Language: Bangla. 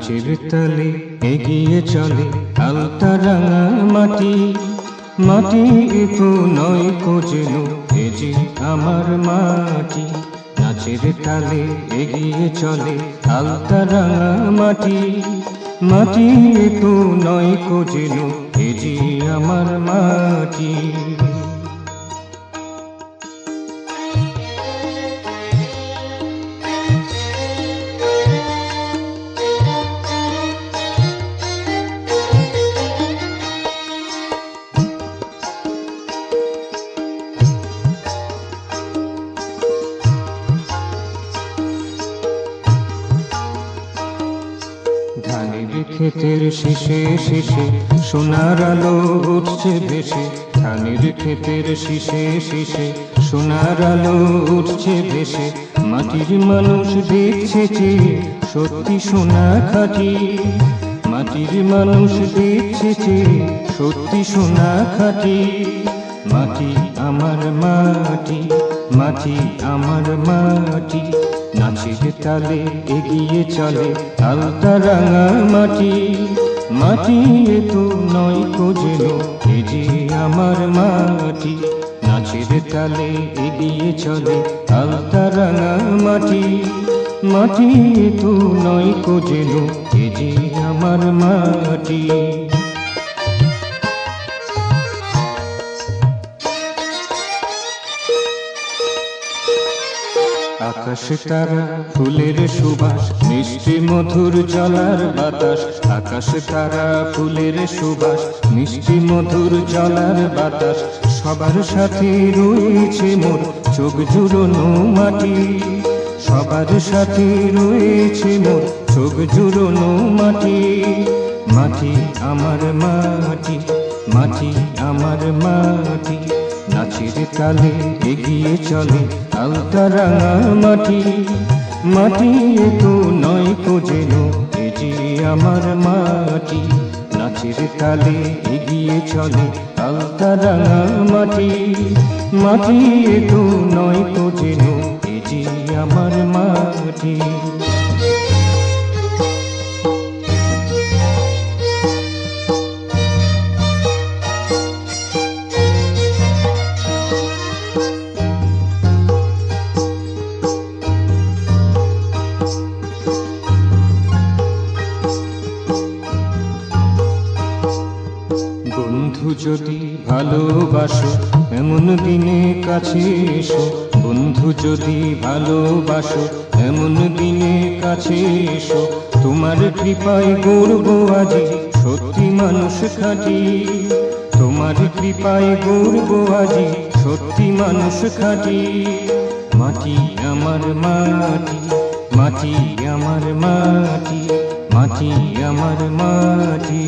নাচের তালে এগিয়ে চলে আলতা রাঙা মাটি, মাটি একটু নয় কোজেনো এ যে আমার মাটি। নাচের তালে এগিয়ে চলে আলতা রাঙা মাটি, মাটি একটু নয় কোজেনো এ যে আমার মাটি। ধানের ক্ষেতের শীষে শীষে সোনার আলো উঠছে ভেসে, ধানের ক্ষেতের শীষে শীষে সোনার আলো উঠছে ভেসে। মাটির মানুষ দেখছে যে সত্যি সোনা খাঁটি, মাটির মানুষ দেখছে যে সত্যি সোনা খাঁটি। মাটি আমার মাটি, মাটি আমার মাটি, নাচের তালে এগিয়ে চলে আলতা রাঙা মাটি, মাটি এতো নয় কোজেনো এ যে আমার মাটি। নাচের তালে এগিয়ে চলে আলতা রাঙা মাটি, মাটি এতো নয় কোজেনো এ যে আমার মাটি। আকাশ তারা ফুলের সুবাস, মিষ্টি মধুর জলার বাতাস। আকাশ তারা ফুলের সুবাস, মিষ্টি মধুর জলার বাতাস। সবার সাথে রয়েছে মোর চোখ জুড়োনো মাটি, সবার সাথে রয়েছে মোর চোখ জুড়োনো মাটি। মাটি আমার মাটি, মাটি আমার মাটি, নাচের তালে এগিয়ে চলে আলতা রাঙা মাটি, মাটি এতো নয় কোজেনো এ যে আমার মাটি। নাচের তালে এগিয়ে চলে আলতা রাঙা মাটি, মাটি এতো নয় কোজেনো এ যে আমার মাটি। বন্ধু যদি ভালোবাসো এমন দিনে কাছে এসো, বন্ধু যদি ভালোবাসো এমন দিনে কাছে এসো। তোমার কৃপায় গর্ব আজি সত্যি মানুষ খাঁটি, তোমার কৃপায় গর্ব আজি সত্যি মানুষ খাঁটি। মাটি আমার মাটি, মাটি আমার মাটি, মাটি আমার মাটি।